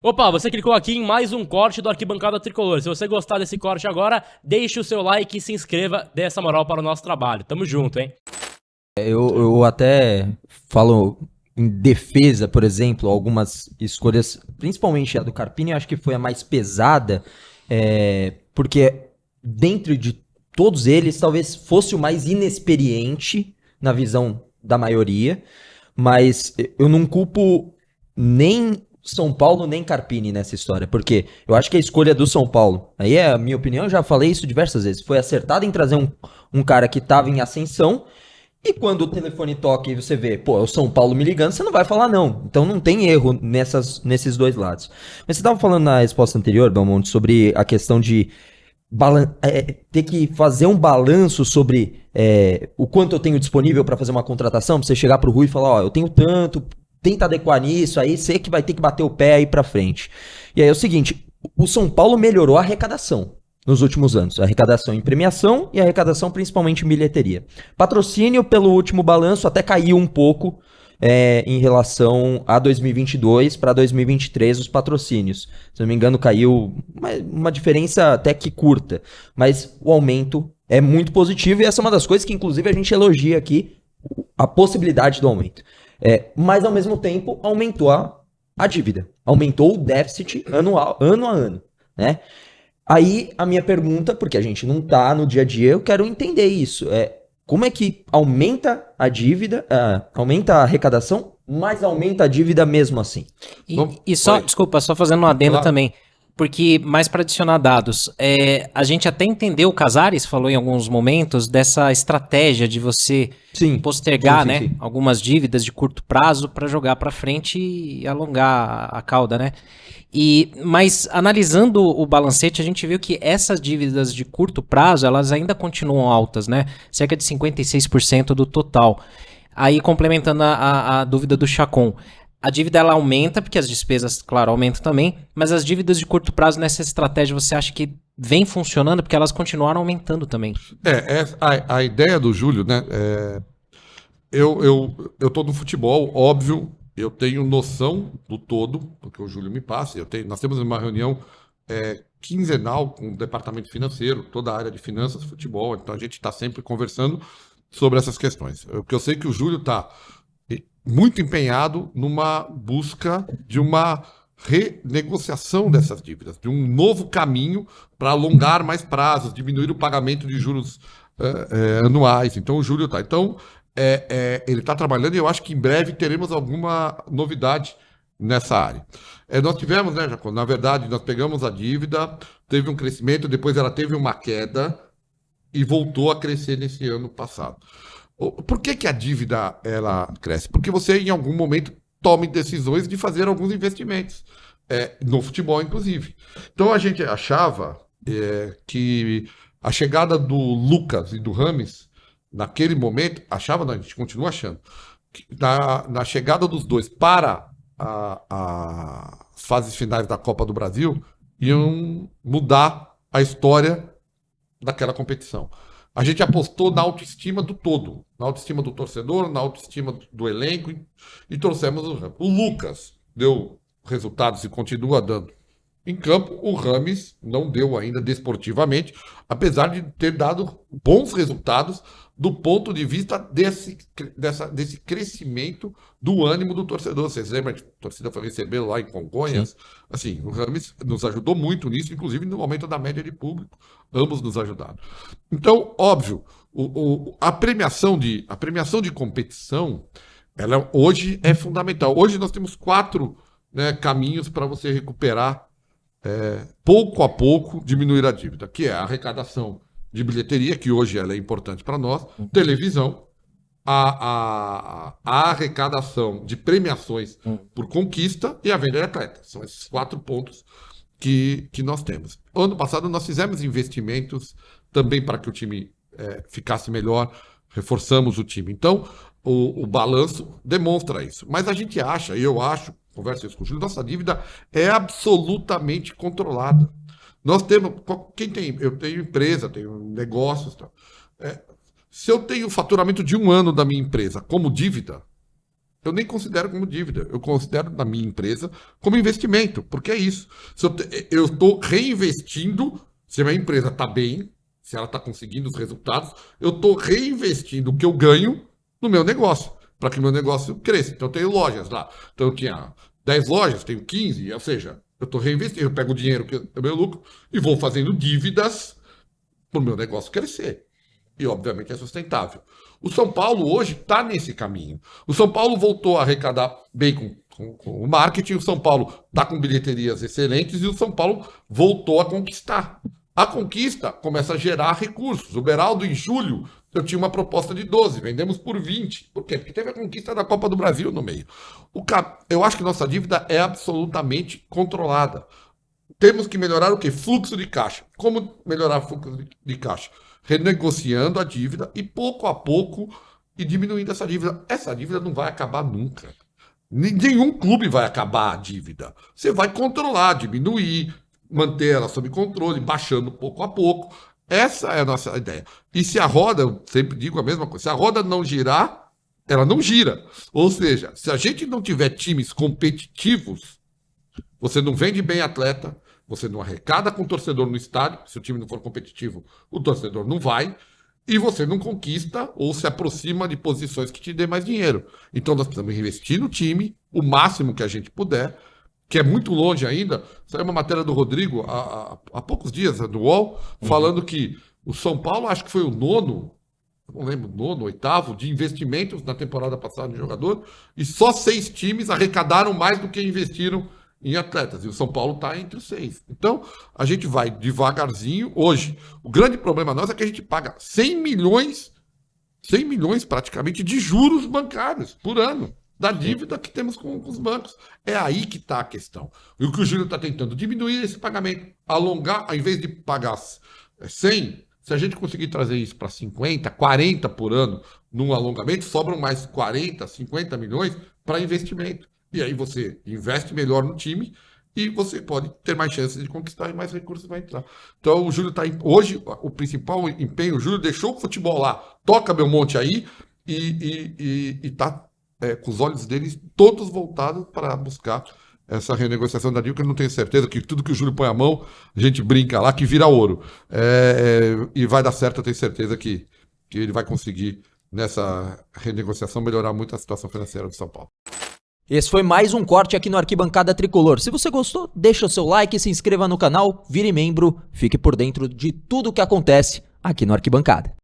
Opa, você clicou aqui em mais um corte do Arquibancada Tricolor. Se você gostar desse corte agora, deixe o seu like e se inscreva, dê essa moral para o nosso trabalho. Tamo junto, hein? Eu até falo em defesa, por exemplo, algumas escolhas, principalmente a do Carpini, eu acho que foi a mais pesada, porque dentro de todos eles, talvez fosse o mais inexperiente na visão da maioria, mas eu não culpo nem São Paulo nem Carpini nessa história, porque eu acho que a escolha do São Paulo, aí é a minha opinião, eu já falei isso diversas vezes, foi acertada em trazer um cara que estava em ascensão. E quando o telefone toca e você vê, pô, é o São Paulo me ligando, você não vai falar não. Então não tem erro nesses dois lados. Mas você estava falando na resposta anterior, Belmonte, sobre a questão de ter que fazer um balanço sobre o quanto eu tenho disponível para fazer uma contratação, pra você chegar pro Rui e falar, ó, eu tenho tanto, tenta adequar nisso, aí você que vai ter que bater o pé aí pra frente. E aí é o seguinte, o São Paulo melhorou a arrecadação nos últimos anos. A arrecadação em premiação e a arrecadação principalmente em bilheteria. Patrocínio, pelo último balanço, até caiu um pouco em relação a 2022 para 2023 os patrocínios. Se não me engano, caiu uma diferença até que curta. Mas o aumento é muito positivo e essa é uma das coisas que, inclusive, a gente elogia aqui, a possibilidade do aumento. Mas, ao mesmo tempo, aumentou a dívida. Aumentou o déficit anual, ano a ano. Né? Aí a minha pergunta, porque a gente não tá no dia a dia, eu quero entender isso. Como é que aumenta a dívida, aumenta a arrecadação, mas aumenta a dívida mesmo assim? E só, desculpa, só fazendo um adendo também, porque mais para adicionar dados, a gente até entendeu, o Casares falou em alguns momentos dessa estratégia de você postergar, né, algumas dívidas de curto prazo para jogar para frente e alongar a cauda, né? Mas analisando o balancete, a gente viu que essas dívidas de curto prazo, elas ainda continuam altas, né? Cerca de 56% do total. Aí, complementando a dúvida do Chacon, a dívida ela aumenta, porque as despesas, claro, aumentam também, mas as dívidas de curto prazo nessa estratégia, você acha que vem funcionando? Porque elas continuaram aumentando também. A ideia do Júlio, né? Eu tô no futebol, óbvio, eu tenho noção do todo, porque o Júlio me passa. Nós temos uma reunião quinzenal com o departamento financeiro, toda a área de finanças, futebol, então a gente está sempre conversando sobre essas questões. Porque eu sei que o Júlio está muito empenhado numa busca de uma renegociação dessas dívidas, de um novo caminho para alongar mais prazos, diminuir o pagamento de juros anuais. Então o Júlio está. Então, ele está trabalhando e eu acho que em breve teremos alguma novidade nessa área. Nós tivemos, né, Jacob, na verdade, nós pegamos a dívida, teve um crescimento, depois ela teve uma queda e voltou a crescer nesse ano passado. Por que a dívida ela cresce? Porque você, em algum momento, tome decisões de fazer alguns investimentos, no futebol, inclusive. Então, a gente achava que a chegada do Lucas e do Rames, naquele momento, não, a gente continua achando, que na chegada dos dois para as fases finais da Copa do Brasil, iam mudar a história daquela competição. A gente apostou na autoestima do todo, na autoestima do torcedor, na autoestima do elenco e trouxemos o Rames. O Lucas deu resultados e continua dando em campo. O Rames não deu ainda desportivamente, apesar de ter dado bons resultados do ponto de vista desse crescimento do ânimo do torcedor. Vocês lembram? A torcida foi recebê-lo lá em Congonhas. Sim. Assim, o Rames nos ajudou muito nisso, inclusive no aumento da média de público. Ambos nos ajudaram. Então, óbvio, a premiação de competição, ela hoje é fundamental. Hoje nós temos 4 caminhos para você recuperar pouco a pouco, diminuir a dívida, que é a arrecadação de bilheteria, que hoje ela é importante para nós, televisão, a arrecadação de premiações por conquista e a venda de atletas. São esses 4 pontos que nós temos. Ano passado nós fizemos investimentos também para que o time ficasse melhor, reforçamos o time. Então, o balanço demonstra isso. Mas a gente acha, e eu acho, converso isso com o Júlio, nossa dívida é absolutamente controlada. Nós temos, eu tenho empresa, tenho negócios, se eu tenho o faturamento de um ano da minha empresa como dívida, eu nem considero como dívida. Eu considero na minha empresa como investimento, porque é isso. Se eu estou reinvestindo, se a minha empresa está bem, se ela está conseguindo os resultados, eu estou reinvestindo o que eu ganho no meu negócio, para que o meu negócio cresça. Então eu tenho lojas lá. Então eu tinha 10 lojas, tenho 15, ou seja, eu estou reinvestindo, eu pego o dinheiro que é meu lucro e vou fazendo dívidas para o meu negócio crescer. E, obviamente, é sustentável. O São Paulo hoje está nesse caminho. O São Paulo voltou a arrecadar bem com o marketing, o São Paulo está com bilheterias excelentes e o São Paulo voltou a conquistar. A conquista começa a gerar recursos. O Beraldo, em julho, eu tinha uma proposta de 12, vendemos por 20. Por quê? Porque teve a conquista da Copa do Brasil no meio. Eu acho que nossa dívida é absolutamente controlada. Temos que melhorar o quê? Fluxo de caixa. Como melhorar o fluxo de caixa? Renegociando a dívida e pouco a pouco e diminuindo essa dívida. Essa dívida não vai acabar nunca. Nenhum clube vai acabar a dívida. Você vai controlar, diminuir, manter ela sob controle, baixando pouco a pouco. Essa é a nossa ideia. E se a roda, eu sempre digo a mesma coisa, se a roda não girar, ela não gira. Ou seja, se a gente não tiver times competitivos, você não vende bem atleta, você não arrecada com o torcedor no estádio, se o time não for competitivo, o torcedor não vai, e você não conquista ou se aproxima de posições que te dê mais dinheiro. Então nós precisamos investir no time, o máximo que a gente puder, que é muito longe ainda. Saiu uma matéria do Rodrigo há poucos dias, do UOL, falando que o São Paulo, acho que foi o nono, não lembro, nono, oitavo, de investimentos na temporada passada de jogador, e só 6 times arrecadaram mais do que investiram em atletas, e o São Paulo está entre os 6. Então, a gente vai devagarzinho. Hoje, o grande problema nosso é que a gente paga 100 milhões praticamente de juros bancários por ano, da dívida que temos com os bancos. É aí que está a questão. E o que o Júlio está tentando diminuir esse pagamento, alongar, ao invés de pagar 100, se a gente conseguir trazer isso para 50, 40 por ano num alongamento, sobram mais 40, 50 milhões para investimento. E aí você investe melhor no time e você pode ter mais chances de conquistar e mais recursos vai entrar. Então o Júlio está... Hoje, o principal empenho, o Júlio deixou o futebol lá, toca Belmonte aí e está com os olhos deles todos voltados para buscar essa renegociação da dívida, que eu não tenho certeza que tudo que o Júlio põe a mão, a gente brinca lá, que vira ouro. E vai dar certo, eu tenho certeza que ele vai conseguir, nessa renegociação, melhorar muito a situação financeira do São Paulo. Esse foi mais um corte aqui no Arquibancada Tricolor. Se você gostou, deixa o seu like, se inscreva no canal, vire membro, fique por dentro de tudo o que acontece aqui no Arquibancada.